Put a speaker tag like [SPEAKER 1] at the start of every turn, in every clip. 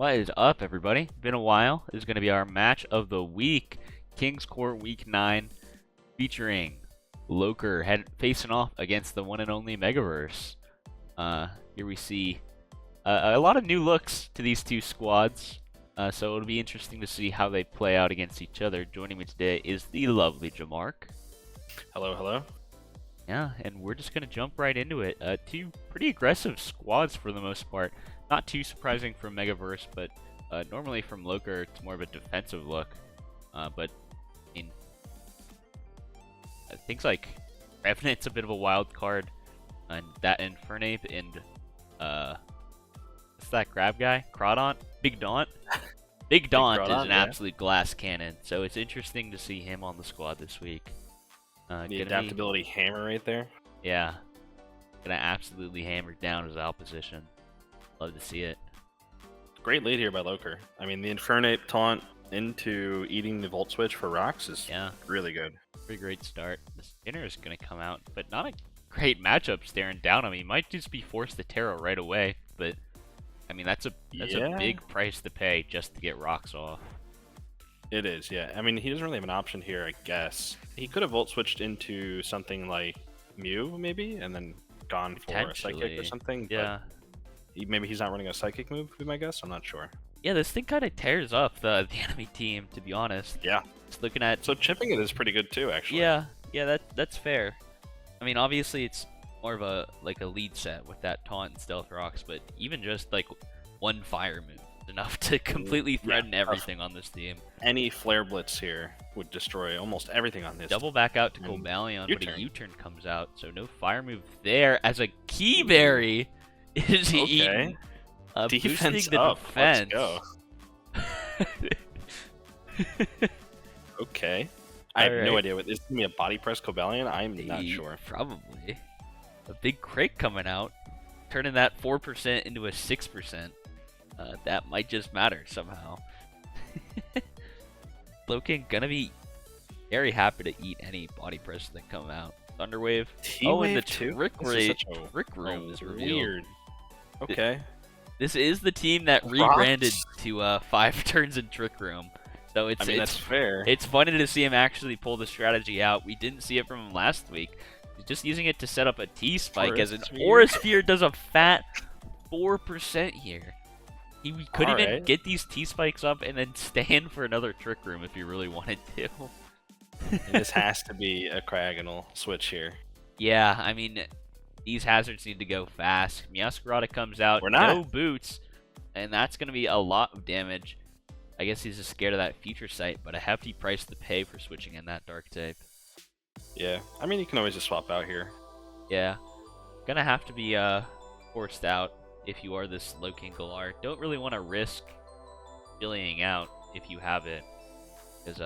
[SPEAKER 1] What is up, everybody? Been a while. This is going to be our match of the week. King's Court Week 9, featuring Loker facing off against the one and only Megaverse. Here we see a lot of new looks to these two squads. So it'll be interesting to see how they play out against each other. Joining me today is the lovely Jamaarkques.
[SPEAKER 2] Hello, hello.
[SPEAKER 1] Yeah, and we're just going to jump right into it. Two pretty aggressive squads for the most part. Not too surprising from Megaverse, but normally from Loker, it's more of a defensive look. But in things like Revenant's a bit of a wild card, and that FNAF and what's that grab guy? Crawdaunt? Big Daunt? Big Daunt is an absolute glass cannon, so it's interesting to see him on the squad this week.
[SPEAKER 2] The adaptability hammer right there.
[SPEAKER 1] Yeah, gonna absolutely hammer down his opposition. Love to see it.
[SPEAKER 2] Great lead here by Loker. I mean, the Infernape taunt into eating the Volt Switch for rocks is really good.
[SPEAKER 1] Pretty great start. The Spinner is going to come out, but not a great matchup staring down him. He might just be forced to Terra right away, but I mean, that's a big price to pay just to get rocks off.
[SPEAKER 2] It is, yeah. I mean, he doesn't really have an option here, I guess. He could have Volt Switched into something like Mew, maybe, and then gone for a Psychic or something.
[SPEAKER 1] Yeah.
[SPEAKER 2] But maybe he's not running a Psychic move, would be my guess. I'm not sure.
[SPEAKER 1] Yeah, this thing kind of tears up the enemy team, to be honest.
[SPEAKER 2] Yeah.
[SPEAKER 1] Just looking at...
[SPEAKER 2] So chipping it is pretty good too, actually.
[SPEAKER 1] Yeah, that's fair. I mean, obviously it's more of a lead set with that taunt and stealth rocks, but even just like one fire move is enough to completely threaten everything on this team.
[SPEAKER 2] Any Flare Blitz here would destroy almost everything on this.
[SPEAKER 1] Double back out to Cobalion, but a U-turn comes out, so no fire move there. As a Key Berry is eaten.
[SPEAKER 2] Defense
[SPEAKER 1] boosting the
[SPEAKER 2] up.
[SPEAKER 1] defense.
[SPEAKER 2] Let's go. Okay. I have no idea. Is this going to be a body press Cobalion? I'm not sure.
[SPEAKER 1] Probably. A big crate coming out, turning that 4% into a 6%. That might just matter somehow. Loken gonna be very happy to eat any body press that come out. Thunderwave. And the Trick Room is revealed.
[SPEAKER 2] Weird. Okay.
[SPEAKER 1] This is the team that rebranded to 5 turns in Trick Room. So it's
[SPEAKER 2] that's fair.
[SPEAKER 1] It's funny to see him actually pull the strategy out. We didn't see it from him last week. He's just using it to set up a T-Spike as an Aura Sphere does a fat 4% here. He could even get these T-Spikes up and then stand for another Trick Room if he really wanted to.
[SPEAKER 2] And this has to be a Cryogonal switch here.
[SPEAKER 1] Yeah, I mean, these hazards need to go fast. Meowscarada comes out, no boots, and that's going to be a lot of damage. I guess he's just scared of that future sight, but a hefty price to pay for switching in that dark type.
[SPEAKER 2] Yeah, I mean, you can always just swap out here.
[SPEAKER 1] Yeah, gonna have to be forced out if you are this Loken Galar. Don't really want to risk billying out if you have it, because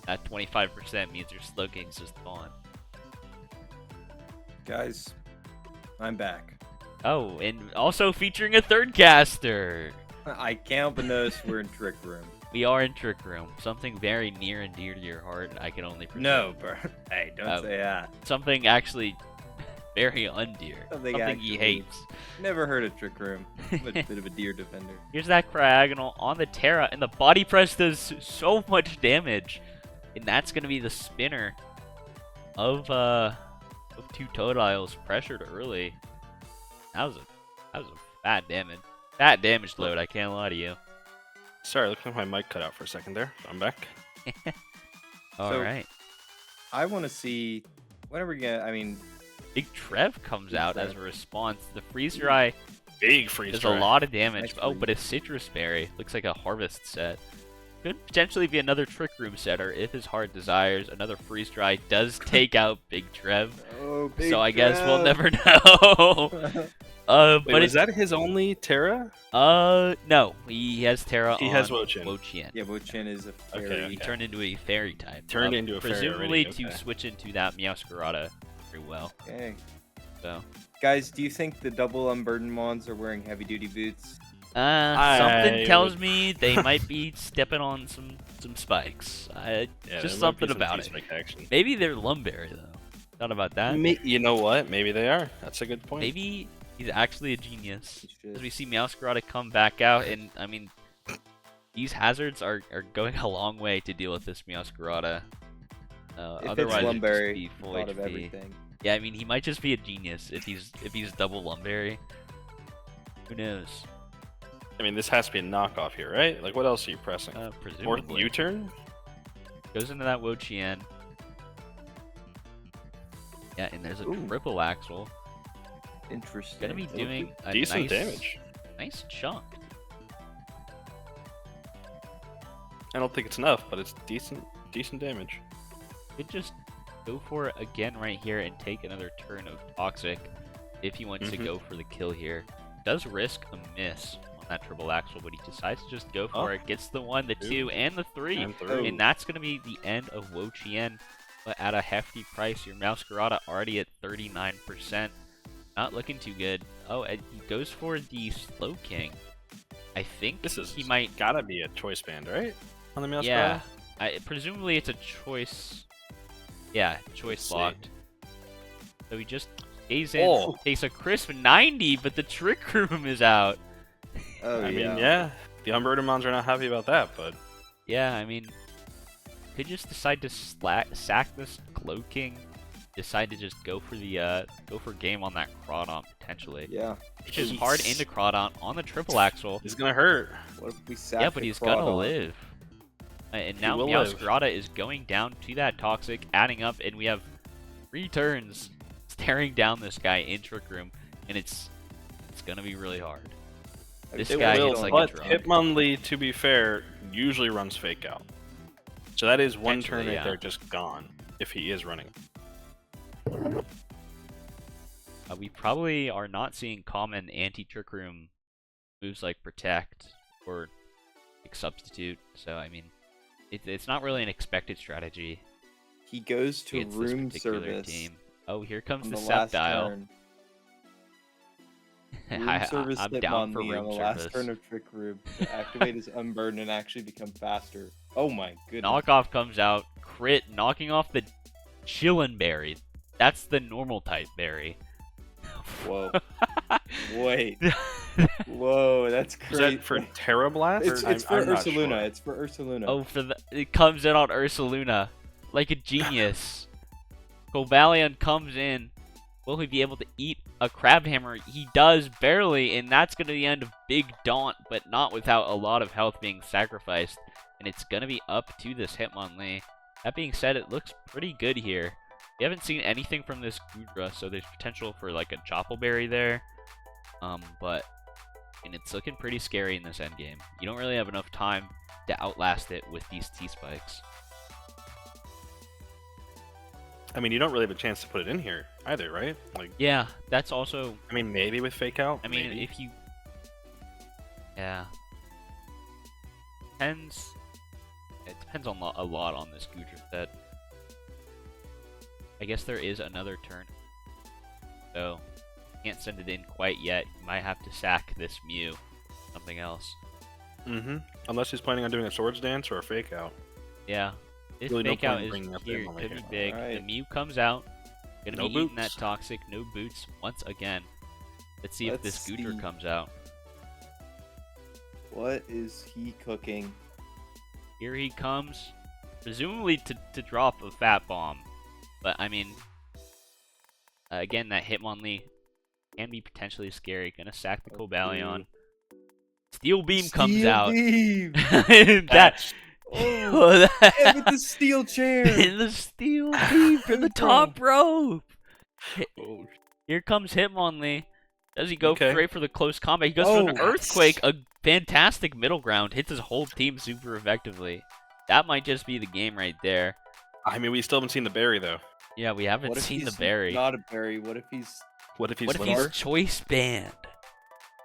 [SPEAKER 1] that 25% means your Slowking's just gone.
[SPEAKER 3] Guys, I'm back.
[SPEAKER 1] Oh, and also featuring a third caster.
[SPEAKER 3] I can't help but notice we're in Trick Room.
[SPEAKER 1] We are in Trick Room. Something very near and dear to your heart. I can only presume.
[SPEAKER 3] No, bro. Hey, don't say that.
[SPEAKER 1] Something actually very undear. Something he hates.
[SPEAKER 3] Never heard of Trick Room. I'm a bit of a deer defender.
[SPEAKER 1] Here's that Cryogonal on the Terra, and the body press does so much damage. And that's going to be the spinner of Two Totodiles pressured early. That was a bad damage. Bad damage load, I can't lie to you.
[SPEAKER 2] Sorry, looks like my mic cut out for a second there. I'm back.
[SPEAKER 1] Alright.
[SPEAKER 3] I want to see, when are we going to, I mean...
[SPEAKER 1] Big Trev comes out as a response. The Freeze Dry
[SPEAKER 2] Big Freeze
[SPEAKER 1] does
[SPEAKER 2] Dry.
[SPEAKER 1] a lot of damage. Oh, but a Citrus Berry. Looks like a Harvest set. Could potentially be another Trick Room setter if his heart desires. Another Freeze Dry does take out Big Trev.
[SPEAKER 3] Oh, Big
[SPEAKER 1] so I guess we'll never know.
[SPEAKER 2] Wait,
[SPEAKER 1] but
[SPEAKER 2] is that his only Terra?
[SPEAKER 1] No. He has Terra
[SPEAKER 2] He has Wo-Chien.
[SPEAKER 3] Yeah, Wo-Chien is a fairy.
[SPEAKER 2] Okay.
[SPEAKER 1] He turned into a fairy type.
[SPEAKER 2] Turned into a fairy
[SPEAKER 1] presumably
[SPEAKER 2] already.
[SPEAKER 1] to switch into that Meowscarada very well.
[SPEAKER 3] Okay.
[SPEAKER 1] So.
[SPEAKER 3] Guys, do you think the double unburdened mons are wearing heavy-duty boots?
[SPEAKER 1] Something tells me they might be stepping on some spikes. Just something about it. Maybe they're Lumberry though. Thought about that.
[SPEAKER 2] You know what? Maybe they are. That's a good point.
[SPEAKER 1] Maybe He's actually a genius.
[SPEAKER 3] He should.
[SPEAKER 1] As we see Meowscarada come back out, and I mean, these hazards are going a long way to deal with this Meowscarada.
[SPEAKER 3] If
[SPEAKER 1] Otherwise,
[SPEAKER 3] it's
[SPEAKER 1] it'd just
[SPEAKER 3] Lumberry,
[SPEAKER 1] be full
[SPEAKER 3] thought of
[SPEAKER 1] HP.
[SPEAKER 3] everything.
[SPEAKER 1] Yeah, I mean, he might just be a genius if he's double Lumberry. Who knows?
[SPEAKER 2] I mean, this has to be a knockoff here, right? Like, what else are you pressing? Or
[SPEAKER 1] Presumably.
[SPEAKER 2] U-turn?
[SPEAKER 1] Goes into that Wo-Chien. Yeah, and there's a
[SPEAKER 3] Ooh.
[SPEAKER 1] triple axle.
[SPEAKER 3] Interesting.
[SPEAKER 1] Gonna be doing a
[SPEAKER 2] Decent
[SPEAKER 1] nice,
[SPEAKER 2] damage.
[SPEAKER 1] nice chunk.
[SPEAKER 2] I don't think it's enough, but it's decent damage.
[SPEAKER 1] Could just go for it again right here and take another turn of Toxic if he wants to go for the kill here. Does risk a miss on that triple axle, but he decides to just go for it. Gets the 1, the 2, and the 3. And that's going to be the end of Wo-Chien, but at a hefty price. Your Meowscarada already at 39%. Not looking too good. Oh, and he goes for the Slow King. I think he might...
[SPEAKER 2] gotta be a choice band, right? On the Meowscarada?
[SPEAKER 1] Yeah. Presumably it's a choice... Yeah, choice locked. So he just stays in, takes a crisp 90, but the Trick Room is out.
[SPEAKER 3] Oh,
[SPEAKER 2] I mean, yeah. The Umbertomons are not happy about that, but...
[SPEAKER 1] Yeah, I mean... Could just decide to sack this Glow King. Decide to just go for the go for game on that Crawdon potentially.
[SPEAKER 3] Yeah.
[SPEAKER 1] Which is hard into Crawdon on the triple axle.
[SPEAKER 2] It's gonna hurt.
[SPEAKER 3] What if we sack
[SPEAKER 1] Yeah, but he's gonna live. And now Meowscarada is going down to that Toxic, adding up, and we have 3 turns staring down this guy in Trick Room, and it's gonna be really hard. This guy hits like a drug.
[SPEAKER 2] Hitmonlee, to be fair, usually runs Fake Out. So that is one turn right there just gone, if he is running.
[SPEAKER 1] We probably are not seeing common anti-Trick Room moves like Protect or like Substitute, so I mean, it's not really an expected strategy.
[SPEAKER 3] He goes to
[SPEAKER 1] against
[SPEAKER 3] room
[SPEAKER 1] this particular
[SPEAKER 3] service.
[SPEAKER 1] team. Oh, here comes the
[SPEAKER 3] last
[SPEAKER 1] Sceptile.
[SPEAKER 3] turn. Room service
[SPEAKER 1] I'm down for
[SPEAKER 3] Hitmonlee
[SPEAKER 1] room
[SPEAKER 3] on the
[SPEAKER 1] service.
[SPEAKER 3] last turn of Trick Room to activate his Unburden and actually become faster. Oh my goodness.
[SPEAKER 1] Knockoff comes out, crit, knocking off the Chillin' Berry. That's the normal type berry.
[SPEAKER 3] Whoa. Wait. Whoa, that's crazy.
[SPEAKER 2] Is that for Terra Blast?
[SPEAKER 3] It's for Ursaluna. It's for Ursaluna.
[SPEAKER 1] Oh, it comes in on Ursaluna. Like a genius. Cobalion comes in. Will he be able to eat a Crabhammer? He does, barely, and that's going to be the end of Big Daunt, but not without a lot of health being sacrificed. And it's going to be up to this Hitmonlee. That being said, it looks pretty good here. We haven't seen anything from this Goodra, so there's potential for like a Choppleberry there. But and it's looking pretty scary in this endgame. You don't really have enough time to outlast it with these T-Spikes.
[SPEAKER 2] I mean, you don't really have a chance to put it in here either, right? Like,
[SPEAKER 1] yeah, that's also...
[SPEAKER 2] I mean, maybe with Fake Out?
[SPEAKER 1] I mean,
[SPEAKER 2] maybe.
[SPEAKER 1] if you... Yeah. Depends... It depends on a lot on this Goodra set. I guess there is another turn. So, can't send it in quite yet. You might have to sack this Mew. Something else.
[SPEAKER 2] Mm-hmm. Unless he's planning on doing a Swords Dance or a Fake Out.
[SPEAKER 1] Yeah. This
[SPEAKER 2] Really no
[SPEAKER 1] Fake Out
[SPEAKER 2] point
[SPEAKER 1] is
[SPEAKER 2] bringing up
[SPEAKER 1] here.
[SPEAKER 2] Hitmonlee
[SPEAKER 1] Could be
[SPEAKER 2] here.
[SPEAKER 1] big.
[SPEAKER 3] Alright.
[SPEAKER 1] The Mew comes out. Gonna
[SPEAKER 2] No
[SPEAKER 1] be eating
[SPEAKER 2] boots.
[SPEAKER 1] that Toxic. No boots once again. Let's see if this
[SPEAKER 3] Let's
[SPEAKER 1] Goodra
[SPEAKER 3] see.
[SPEAKER 1] comes out.
[SPEAKER 3] What is he cooking?
[SPEAKER 1] Here he comes. Presumably to drop a Fat Bomb. But, I mean... again, that Hitmonlee can be potentially scary. Gonna sack the Cobalion. Steel Beam comes out.
[SPEAKER 3] Beam!
[SPEAKER 1] that...
[SPEAKER 3] Oh, and with the steel chair!
[SPEAKER 1] In the Steel Beam from the top rope!
[SPEAKER 2] Oh,
[SPEAKER 1] Here comes Hitmonlee. Does he go
[SPEAKER 2] Okay.
[SPEAKER 1] straight for the close combat? He goes for an
[SPEAKER 3] Oh.
[SPEAKER 1] Earthquake, a fantastic middle ground. Hits his whole team super effectively. That might just be the game right there.
[SPEAKER 2] I mean, we still haven't seen the berry, though.
[SPEAKER 1] Yeah, we haven't
[SPEAKER 3] What if
[SPEAKER 1] seen the
[SPEAKER 3] he's
[SPEAKER 1] berry.
[SPEAKER 3] not a berry? What if he's...
[SPEAKER 2] What if he's
[SPEAKER 1] What if
[SPEAKER 2] limber?
[SPEAKER 1] he's Choice Band?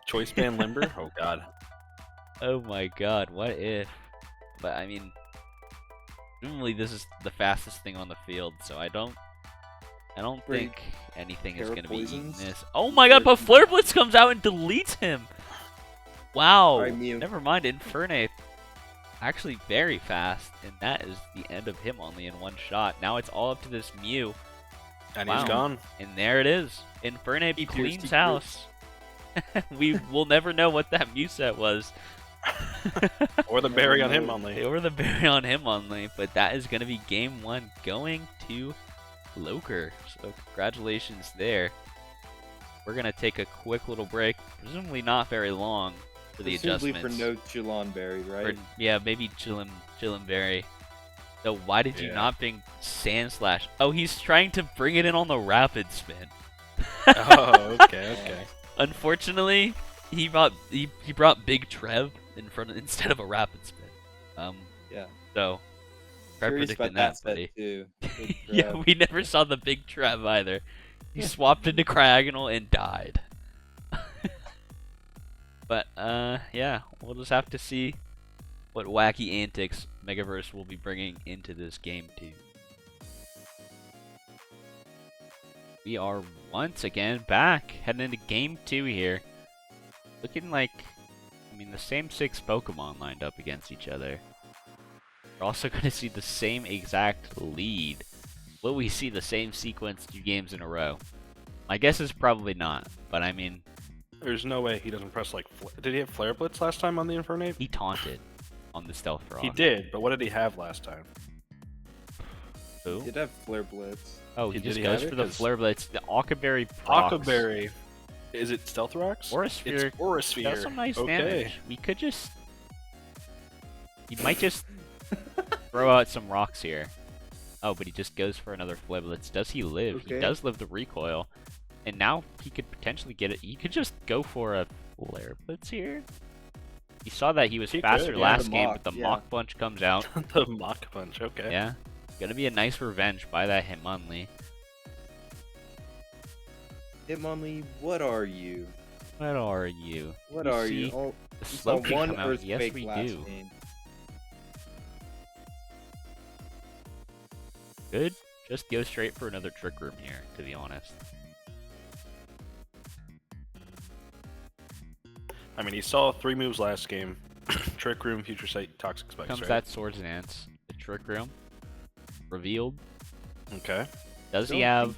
[SPEAKER 2] Choice Band limber? Oh, God.
[SPEAKER 1] Oh my god, what if? But I mean, presumably this is the fastest thing on the field, so I don't
[SPEAKER 3] Break
[SPEAKER 1] think anything is going to be eating
[SPEAKER 3] Parapoisons?
[SPEAKER 1] this. Oh my god, but Flare Blitz comes out and deletes him! Wow,
[SPEAKER 3] Alright, Mew.
[SPEAKER 1] never mind, Infernape. Actually very fast, and that is the end of him only in one shot. Now it's all up to this Mew,
[SPEAKER 2] And
[SPEAKER 1] Wow.
[SPEAKER 2] he's gone.
[SPEAKER 1] and there it is. Infernape
[SPEAKER 3] He pierced,
[SPEAKER 1] cleans
[SPEAKER 3] he
[SPEAKER 1] house. We will never know what that Mew set was.
[SPEAKER 2] Or the berry on him only.
[SPEAKER 1] Or the berry on him only. But that is going to be game 1 going to Loker. So congratulations there. We're going to take a quick little break. Presumably not very long for the adjustments.
[SPEAKER 3] for no Chillon Berry, right?
[SPEAKER 1] Yeah, maybe Chillin Berry. So why did you not bring Sand Slash? Oh, he's trying to bring it in on the rapid spin.
[SPEAKER 2] Oh, okay.
[SPEAKER 1] Unfortunately, he brought Big Trev in front instead of a rapid spin.
[SPEAKER 3] Yeah.
[SPEAKER 1] So try
[SPEAKER 3] Curious
[SPEAKER 1] predicting
[SPEAKER 3] about
[SPEAKER 1] that, buddy.
[SPEAKER 3] Too. Big
[SPEAKER 1] Yeah,
[SPEAKER 3] Trev.
[SPEAKER 1] we never saw the Big Trev either. He swapped into Cryogonal and died. But yeah, we'll just have to see what wacky antics Megaverse will be bringing into this game too. We are once again back, heading into game 2 here. Looking like, I mean, the same 6 Pokemon lined up against each other. We're also going to see the same exact lead. Will we see the same sequence 2 games in a row? My guess is probably not, but I mean...
[SPEAKER 2] There's no way he doesn't press, like... Did he have Flare Blitz last time on the Infernape?
[SPEAKER 1] He taunted on the Stealth Frog.
[SPEAKER 2] He did, but what did he have last time?
[SPEAKER 1] Who?
[SPEAKER 3] He did have Flare Blitz.
[SPEAKER 1] Oh, he
[SPEAKER 2] Did
[SPEAKER 1] just
[SPEAKER 2] he
[SPEAKER 1] goes
[SPEAKER 2] have
[SPEAKER 1] for
[SPEAKER 2] it?
[SPEAKER 1] the
[SPEAKER 2] 'Cause-
[SPEAKER 1] Flare Blitz. The Akaberry procs.
[SPEAKER 2] Akaberry. Is it Stealth Rocks?
[SPEAKER 1] Or a Sphere.
[SPEAKER 2] It's Aura Sphere.
[SPEAKER 1] That's some nice
[SPEAKER 2] okay.
[SPEAKER 1] damage. We could just... He might just throw out some rocks here. Oh, but he just goes for another Flare Blitz. Does he live? He
[SPEAKER 3] Okay.
[SPEAKER 1] does live the recoil. And now he could potentially get it. He could just go for a Flare Blitz here. You saw that he was
[SPEAKER 2] He
[SPEAKER 1] faster
[SPEAKER 2] could, yeah.
[SPEAKER 1] last
[SPEAKER 3] The
[SPEAKER 1] game,
[SPEAKER 3] Mach,
[SPEAKER 1] but the
[SPEAKER 3] yeah.
[SPEAKER 1] Mach Punch comes out.
[SPEAKER 2] The Mach Punch, okay.
[SPEAKER 1] Yeah. Gonna be a nice revenge by that Hitmonlee.
[SPEAKER 3] Hitmonlee, what are you?
[SPEAKER 1] What are you?
[SPEAKER 3] What
[SPEAKER 1] You
[SPEAKER 3] are
[SPEAKER 1] see
[SPEAKER 3] you? Oh,
[SPEAKER 1] The
[SPEAKER 3] we saw
[SPEAKER 1] Slowpoke
[SPEAKER 3] one
[SPEAKER 1] come out.
[SPEAKER 3] Earthquake
[SPEAKER 1] Yes, we
[SPEAKER 3] last
[SPEAKER 1] do.
[SPEAKER 3] game.
[SPEAKER 1] Could just go straight for another Trick Room here, to be honest.
[SPEAKER 2] I mean, he saw 3 moves last game. Trick Room, Future Sight, Toxic Spikes,
[SPEAKER 1] Comes
[SPEAKER 2] right?
[SPEAKER 1] that Swords and Dance, the Trick Room, revealed.
[SPEAKER 2] Okay.
[SPEAKER 1] Does he
[SPEAKER 3] Don't
[SPEAKER 1] have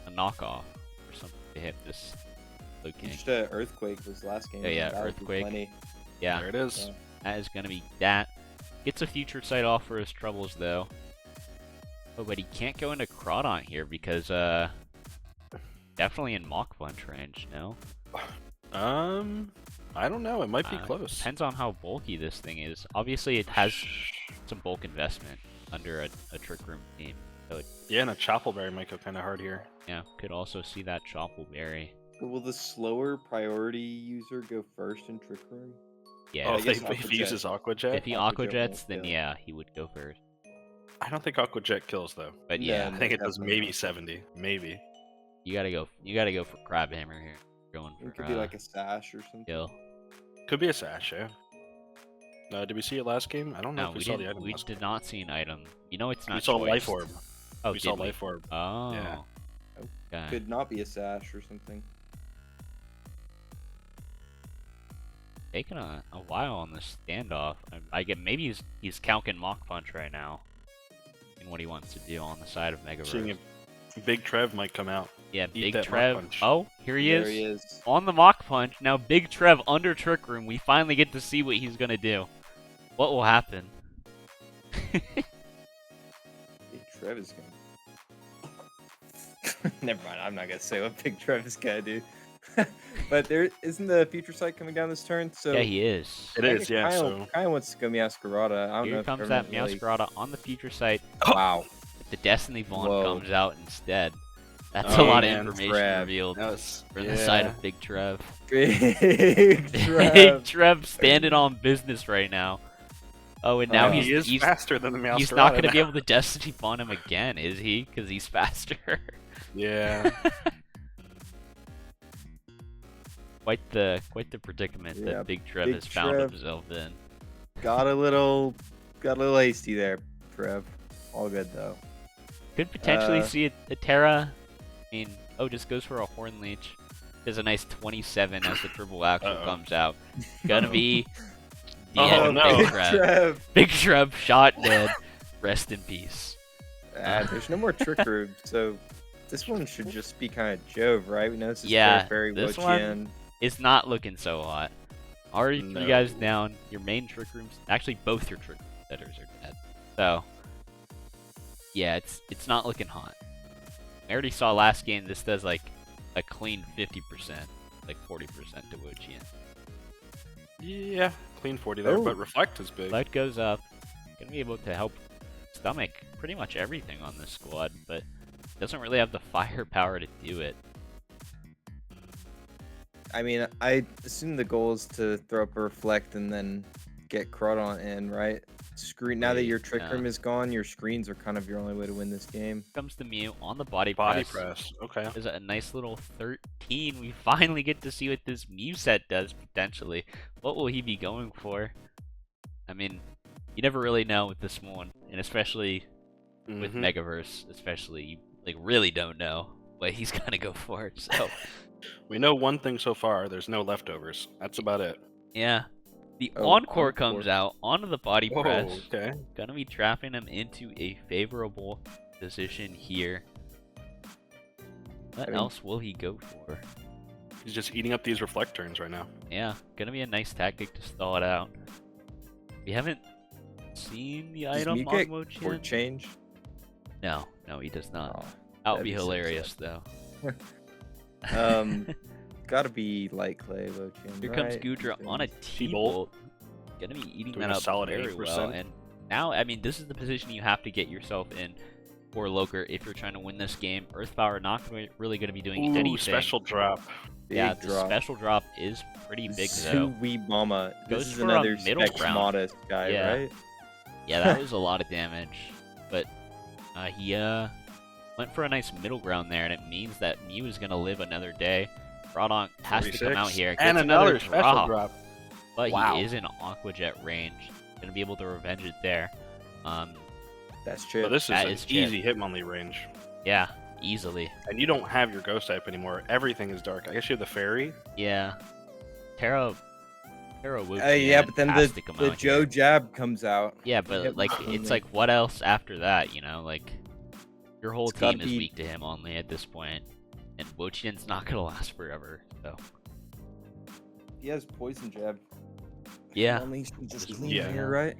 [SPEAKER 1] a knockoff or something to hit this King?
[SPEAKER 3] Just Earthquake was last game.
[SPEAKER 1] Oh, yeah,
[SPEAKER 3] That would be
[SPEAKER 1] Earthquake.
[SPEAKER 3] plenty.
[SPEAKER 1] Yeah,
[SPEAKER 2] There it is.
[SPEAKER 3] Yeah.
[SPEAKER 1] that is gonna be that. Gets a Future Sight off for his troubles though. Oh, but he can't go into Crawdont here because definitely in Mach Punch range. No.
[SPEAKER 2] I don't know. It might be close.
[SPEAKER 1] Depends on how bulky this thing is. Obviously, it has some bulk investment under a Trick Room team. So it,
[SPEAKER 2] Yeah, and a Choppleberry might go kind of hard here.
[SPEAKER 1] yeah, could also see that Choppleberry.
[SPEAKER 3] But will the slower priority user go first in Trick Room?
[SPEAKER 1] Yeah,
[SPEAKER 2] Oh,
[SPEAKER 3] I
[SPEAKER 2] if,
[SPEAKER 3] guess
[SPEAKER 2] if
[SPEAKER 3] Aqua
[SPEAKER 2] he
[SPEAKER 3] Jet.
[SPEAKER 2] uses Aqua Jet?
[SPEAKER 1] if he
[SPEAKER 3] Aqua Jet
[SPEAKER 1] Aqua Jets,
[SPEAKER 3] won't
[SPEAKER 1] then
[SPEAKER 3] kill.
[SPEAKER 1] yeah, he would go first.
[SPEAKER 2] I don't think Aqua Jet kills, though.
[SPEAKER 1] But
[SPEAKER 3] No,
[SPEAKER 1] yeah,
[SPEAKER 2] I think it does
[SPEAKER 3] definitely
[SPEAKER 2] maybe
[SPEAKER 3] not.
[SPEAKER 2] 70. Maybe.
[SPEAKER 1] you gotta go for Crab Hammer here. Going for
[SPEAKER 3] It could be like a sash or something.
[SPEAKER 1] kill.
[SPEAKER 2] Could be a Sash, yeah. Did we see it last game? I don't know
[SPEAKER 1] No,
[SPEAKER 2] if
[SPEAKER 1] we
[SPEAKER 2] we saw the
[SPEAKER 1] didn't.
[SPEAKER 2] item
[SPEAKER 1] We
[SPEAKER 2] last
[SPEAKER 1] did
[SPEAKER 2] game.
[SPEAKER 1] not see an item. You know it's not.
[SPEAKER 2] We saw
[SPEAKER 1] choiced.
[SPEAKER 2] Life Orb.
[SPEAKER 1] Oh,
[SPEAKER 2] We saw
[SPEAKER 1] did we?
[SPEAKER 2] Life Orb.
[SPEAKER 1] Oh.
[SPEAKER 2] Yeah.
[SPEAKER 1] Okay.
[SPEAKER 3] Could not be a sash or something.
[SPEAKER 1] Taking a while on this standoff. I get maybe he's calcing Mach Punch right now. And what he wants to do on the side of
[SPEAKER 2] Seeing
[SPEAKER 1] Megaverse.
[SPEAKER 2] if Big Trev might come out.
[SPEAKER 1] Yeah,
[SPEAKER 2] eat
[SPEAKER 1] Big
[SPEAKER 2] that Mach
[SPEAKER 1] Trev.
[SPEAKER 2] Punch.
[SPEAKER 1] Oh, here he
[SPEAKER 3] There
[SPEAKER 1] is.
[SPEAKER 3] he is.
[SPEAKER 1] On the Mach Punch. Now Big Trev under Trick Room. We finally get to see what he's gonna do. What will happen?
[SPEAKER 3] Big Trev is gonna. Never mind. I'm not gonna say what Big Trev is gonna do. But there isn't the Future Sight coming down this turn, so
[SPEAKER 1] Yeah, he is.
[SPEAKER 2] It is, yeah, so...
[SPEAKER 3] Kind of wants to go Meowscarada. I don't know
[SPEAKER 1] Here
[SPEAKER 3] if
[SPEAKER 1] comes
[SPEAKER 3] everyone
[SPEAKER 1] that
[SPEAKER 3] really-
[SPEAKER 1] Meowscarada on the Future Sight.
[SPEAKER 3] Wow.
[SPEAKER 1] The Destiny Vaughn
[SPEAKER 3] Whoa.
[SPEAKER 1] comes out instead. That's
[SPEAKER 2] Oh,
[SPEAKER 1] a lot of
[SPEAKER 2] man,
[SPEAKER 1] information
[SPEAKER 3] Trev.
[SPEAKER 1] revealed
[SPEAKER 2] That was...
[SPEAKER 1] for the side of Big Trev.
[SPEAKER 3] Big
[SPEAKER 1] Big
[SPEAKER 3] Trev.
[SPEAKER 1] Trev standing on business right now. Oh, and now
[SPEAKER 3] Oh.
[SPEAKER 2] He is
[SPEAKER 1] he's
[SPEAKER 2] faster than the Meowscarada.
[SPEAKER 1] he's not going to
[SPEAKER 2] now.
[SPEAKER 1] be able to Destiny Vaughn him again, is he? Because he's faster.
[SPEAKER 2] Yeah.
[SPEAKER 1] Quite the predicament
[SPEAKER 3] Yeah,
[SPEAKER 1] that Big Trev
[SPEAKER 3] Big
[SPEAKER 1] has found
[SPEAKER 3] Trev.
[SPEAKER 1] himself in.
[SPEAKER 3] got a little hasty there, Trev. All good though.
[SPEAKER 1] Could potentially
[SPEAKER 3] Uh,
[SPEAKER 1] see a Terra. I mean, oh, just goes for a Horn Leech. There's a nice 27 as the triple axle
[SPEAKER 2] Uh-oh.
[SPEAKER 1] comes out. Gonna be the
[SPEAKER 2] Oh,
[SPEAKER 1] end of
[SPEAKER 2] no.
[SPEAKER 1] Big
[SPEAKER 3] Big
[SPEAKER 1] Trev.
[SPEAKER 3] Trev.
[SPEAKER 1] Big Trev shot dead. Rest in peace.
[SPEAKER 3] There's no more Trick Room, so this one should just be kind of Jove, right? We know this is
[SPEAKER 1] Yeah,
[SPEAKER 3] Very
[SPEAKER 1] this
[SPEAKER 3] Wo
[SPEAKER 1] one-
[SPEAKER 3] Chien.
[SPEAKER 1] It's not looking so hot. Already 3
[SPEAKER 2] No.
[SPEAKER 1] guys down. Your main trick rooms, actually both your trick room setters are dead. So yeah, it's not looking hot. I already saw last game. This does like a clean 50%, like 40% to Wochian.
[SPEAKER 2] Yeah, clean 40 there,
[SPEAKER 3] Oh.
[SPEAKER 2] but reflect is big.
[SPEAKER 1] Light goes up. Gonna be able to help stomach pretty much everything on this squad, but doesn't really have the firepower to do it.
[SPEAKER 3] I mean, I assume the goal is to throw up a reflect and then get crud on in, right? Screen. Now that your trick
[SPEAKER 1] Yeah.
[SPEAKER 3] room is gone, your screens are kind of your only way to win this game.
[SPEAKER 1] Comes the Mew on the body
[SPEAKER 2] Body
[SPEAKER 1] press.
[SPEAKER 2] press. Okay.
[SPEAKER 1] Is a nice little 13. We finally get to see what this Mew set does potentially. What will he be going for? I mean, you never really know with this one, and especially with
[SPEAKER 2] Mhm.
[SPEAKER 1] Megaverse, especially you like really don't know what he's gonna go for. So
[SPEAKER 2] We know one thing so far. There's no leftovers. That's about it.
[SPEAKER 1] yeah, the
[SPEAKER 3] Oh,
[SPEAKER 1] Encore
[SPEAKER 3] Encore.
[SPEAKER 1] comes out onto the body
[SPEAKER 2] Whoa,
[SPEAKER 1] press.
[SPEAKER 2] okay.
[SPEAKER 1] Gonna be trapping him into a favorable position here. What
[SPEAKER 3] I mean-
[SPEAKER 1] else will he go for?
[SPEAKER 2] He's just eating up these reflect turns right now.
[SPEAKER 1] Yeah, gonna be a nice tactic to stall it out. We haven't seen the
[SPEAKER 3] Does
[SPEAKER 1] item
[SPEAKER 3] Mew
[SPEAKER 1] on
[SPEAKER 3] get court
[SPEAKER 1] Wochian.
[SPEAKER 3] change?
[SPEAKER 1] No, he does not.
[SPEAKER 3] Oh,
[SPEAKER 1] That would
[SPEAKER 3] that'd
[SPEAKER 1] be
[SPEAKER 3] be so
[SPEAKER 1] hilarious though.
[SPEAKER 3] Gotta be light clay Wochian.
[SPEAKER 1] Here comes
[SPEAKER 3] right?
[SPEAKER 1] Gudra on a
[SPEAKER 2] T-bolt.
[SPEAKER 1] T-bolt. Gonna be eating
[SPEAKER 2] Doing
[SPEAKER 1] that
[SPEAKER 2] a
[SPEAKER 1] up
[SPEAKER 2] solid
[SPEAKER 1] very well.
[SPEAKER 2] 8%.
[SPEAKER 1] And now, I mean, this is the position you have to get yourself in for Loker if you're trying to win this game. Earth Power not really going to be doing
[SPEAKER 2] Ooh,
[SPEAKER 1] anything.
[SPEAKER 2] special drop.
[SPEAKER 1] Yeah,
[SPEAKER 3] Big
[SPEAKER 1] the
[SPEAKER 3] drop.
[SPEAKER 1] special drop is pretty big though.
[SPEAKER 3] Sui Mama.
[SPEAKER 1] Goes
[SPEAKER 3] This is
[SPEAKER 1] for a
[SPEAKER 3] another
[SPEAKER 1] middle
[SPEAKER 3] spec
[SPEAKER 1] ground.
[SPEAKER 3] modest guy,
[SPEAKER 1] Yeah.
[SPEAKER 3] right?
[SPEAKER 1] Yeah, that was a lot of damage. But he went for a nice middle ground there, and it means that Mew is going to live another day. Brodonk has to come out
[SPEAKER 2] 46.
[SPEAKER 1] here.
[SPEAKER 2] And
[SPEAKER 1] Gets
[SPEAKER 2] another special
[SPEAKER 1] drop.
[SPEAKER 2] drop.
[SPEAKER 1] But
[SPEAKER 2] Wow.
[SPEAKER 1] he is in Aqua Jet range. Gonna be able to revenge it there.
[SPEAKER 3] That's true.
[SPEAKER 2] But this is
[SPEAKER 1] That
[SPEAKER 2] an
[SPEAKER 1] is chip.
[SPEAKER 2] easy Hitmonlee range.
[SPEAKER 1] Yeah, easily.
[SPEAKER 2] And you don't have your ghost type anymore. Everything is dark. I guess you have the fairy.
[SPEAKER 1] Yeah. Terra
[SPEAKER 3] Yeah, but then
[SPEAKER 1] has to come
[SPEAKER 3] the
[SPEAKER 1] out
[SPEAKER 3] Joe
[SPEAKER 1] here.
[SPEAKER 3] jab comes out.
[SPEAKER 1] Yeah, but
[SPEAKER 3] Hit
[SPEAKER 1] like
[SPEAKER 3] Hitmonlee.
[SPEAKER 1] it's like what else after that, you know? Like your whole
[SPEAKER 3] It's gotta
[SPEAKER 1] team is
[SPEAKER 3] be-
[SPEAKER 1] weak to him only at this point. And Wochian's not gonna last forever, so
[SPEAKER 3] He has poison jab.
[SPEAKER 1] yeah.
[SPEAKER 3] Only just
[SPEAKER 1] Just
[SPEAKER 3] lean
[SPEAKER 2] yeah.
[SPEAKER 3] here, right?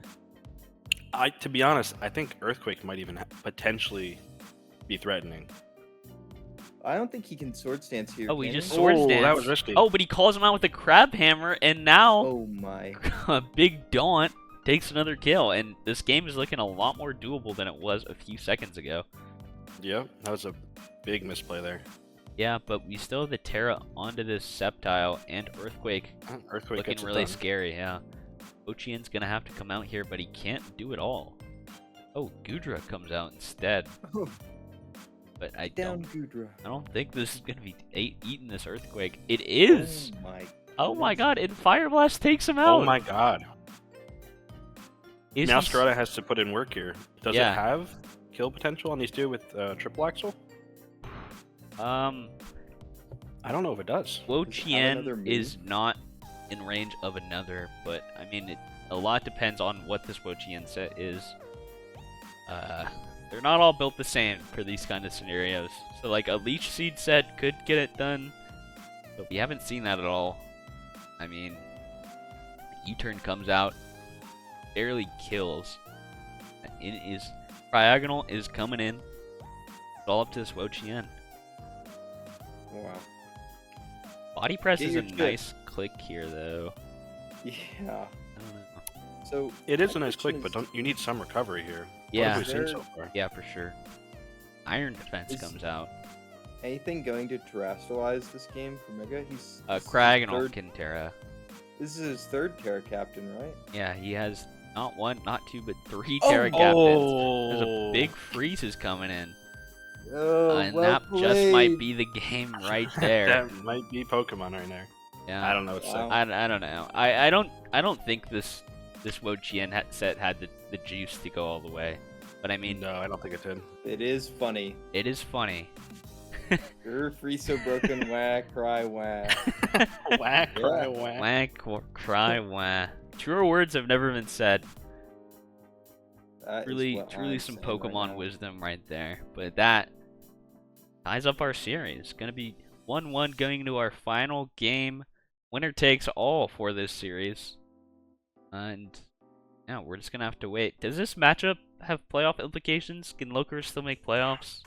[SPEAKER 2] To be honest, I think Earthquake might even potentially be threatening.
[SPEAKER 3] I don't think he can sword stance here.
[SPEAKER 1] Oh, he
[SPEAKER 3] can
[SPEAKER 1] just
[SPEAKER 3] he?
[SPEAKER 1] sword
[SPEAKER 2] Oh,
[SPEAKER 1] stance.
[SPEAKER 2] that was risky.
[SPEAKER 1] Oh, but he calls him out with a crab hammer, and now
[SPEAKER 3] Oh my.
[SPEAKER 1] a big daunt takes another kill, and this game is looking a lot more doable than it was a few seconds ago.
[SPEAKER 2] Yep, that was a big misplay there.
[SPEAKER 1] Yeah, but we still have the Terra onto this Sceptile and Earthquake
[SPEAKER 2] Earthquake
[SPEAKER 1] looking
[SPEAKER 2] gets it
[SPEAKER 1] really
[SPEAKER 2] done.
[SPEAKER 1] scary, yeah. Ochian's gonna have to come out here, but he can't do it all. Oh, Gudra comes out instead. But I
[SPEAKER 3] Down
[SPEAKER 1] don't,
[SPEAKER 3] Gudra.
[SPEAKER 1] I don't think this is gonna be eating this Earthquake. It is!
[SPEAKER 3] Oh my.
[SPEAKER 1] Oh my god, and Fire Blast takes him out!
[SPEAKER 2] Oh my god.
[SPEAKER 1] Is
[SPEAKER 2] Now
[SPEAKER 1] he s-
[SPEAKER 2] Strata has to put in work here. Does
[SPEAKER 1] Yeah.
[SPEAKER 2] it have kill potential on these two with triple axle? I don't know if it does.
[SPEAKER 3] another
[SPEAKER 1] Wochian
[SPEAKER 3] move?
[SPEAKER 1] is not in range of another, but I mean, a lot depends on what this Wochian set is. They're not all built the same for these kind of scenarios. So like a Leech Seed set could get it done, but we haven't seen that at all. I mean, U-turn comes out, barely kills. It is Diagonal is coming in. It's all up to this Wochian.
[SPEAKER 3] Oh, wow.
[SPEAKER 1] Body press
[SPEAKER 3] Get
[SPEAKER 1] is a
[SPEAKER 3] your chip.
[SPEAKER 1] nice click here, though.
[SPEAKER 3] Yeah.
[SPEAKER 1] I don't know.
[SPEAKER 3] So
[SPEAKER 2] It is a
[SPEAKER 3] my
[SPEAKER 2] nice
[SPEAKER 3] question
[SPEAKER 2] click, but
[SPEAKER 3] is-
[SPEAKER 2] don't you need some recovery here?
[SPEAKER 1] Yeah.
[SPEAKER 2] What have we seen
[SPEAKER 3] There-
[SPEAKER 2] so far?
[SPEAKER 1] Yeah, for sure. Iron defense
[SPEAKER 3] Is-
[SPEAKER 1] comes out.
[SPEAKER 3] anything going to terrestrialize this game for Mega? He's this is his
[SPEAKER 1] Cragonal
[SPEAKER 3] third-
[SPEAKER 1] can Terra.
[SPEAKER 3] This is his third Terra captain, right?
[SPEAKER 1] Yeah, he has not one, not two, but three
[SPEAKER 3] Oh,
[SPEAKER 1] Terra captains. There's a big freeze is coming in.
[SPEAKER 3] Oh,
[SPEAKER 1] And that just might be the game right there.
[SPEAKER 2] That might be Pokemon right there.
[SPEAKER 1] Yeah.
[SPEAKER 2] I don't know. What's
[SPEAKER 3] Wow.
[SPEAKER 1] I don't know. I don't think this Wochian set had the juice to go all the way. But I mean,
[SPEAKER 2] No, I don't think it did.
[SPEAKER 3] It is funny.
[SPEAKER 1] it is funny.
[SPEAKER 3] You're free so broken, wah, cry, wah.
[SPEAKER 2] Whack,
[SPEAKER 3] Yeah.
[SPEAKER 2] whack.
[SPEAKER 1] Whack or cry wah. Truer words have never been said.
[SPEAKER 3] That is
[SPEAKER 1] Truly
[SPEAKER 3] what
[SPEAKER 1] truly
[SPEAKER 3] I'm
[SPEAKER 1] some
[SPEAKER 3] saying right
[SPEAKER 1] Pokemon
[SPEAKER 3] now.
[SPEAKER 1] wisdom right there. But that ties up our series. Gonna be 1-1 going into our final game winner takes all for this series. And yeah, we're just gonna have to wait. Does this matchup have playoff implications? Can Loker still make playoffs?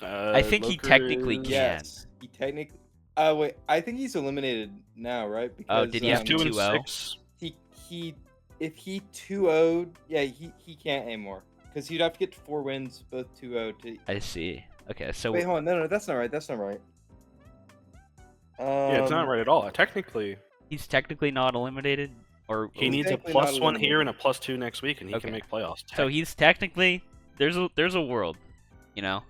[SPEAKER 1] I think he technically
[SPEAKER 2] Loker-
[SPEAKER 1] can.
[SPEAKER 3] Yes, he technically. Wait, I think he's eliminated now, right?
[SPEAKER 1] Oh, did he
[SPEAKER 2] He's
[SPEAKER 1] have
[SPEAKER 2] two
[SPEAKER 1] to
[SPEAKER 2] and
[SPEAKER 1] 2-0?
[SPEAKER 2] six.
[SPEAKER 3] he if he 2-0'd, yeah, he can't anymore because he'd have to get to 4 wins, both 2-0 to.
[SPEAKER 1] I see. Okay, so
[SPEAKER 3] Wait, hold on, no, that's not right. That's not right.
[SPEAKER 2] Yeah, it's not right at all. Technically,
[SPEAKER 1] he's technically not eliminated, or
[SPEAKER 2] he needs a
[SPEAKER 3] technically not
[SPEAKER 2] +1 here and a
[SPEAKER 3] eliminated.
[SPEAKER 2] +2 next week, and he
[SPEAKER 1] Okay.
[SPEAKER 2] can make playoffs.
[SPEAKER 1] so he's technically there's a world, you know.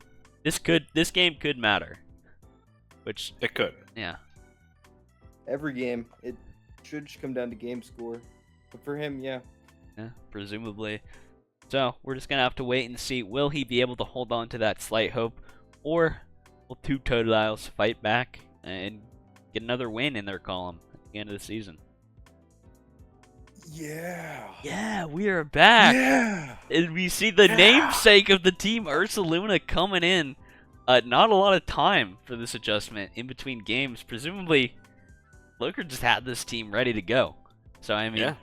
[SPEAKER 1] This game could matter, which
[SPEAKER 2] It could.
[SPEAKER 1] yeah.
[SPEAKER 3] Every game, it should just come down to game score, but for him, yeah.
[SPEAKER 1] Yeah, presumably. So we're just gonna have to wait and see. Will he be able to hold on to that slight hope, or will Two Totodiles fight back and get another win in their column at the end of the season?
[SPEAKER 3] Yeah.
[SPEAKER 1] Yeah, we are back,
[SPEAKER 3] Yeah.
[SPEAKER 1] and we see the namesake of the team, Ursaluna, coming in. Not a lot of time for this adjustment in between games. Presumably, Loker just had this team ready to go. So I mean,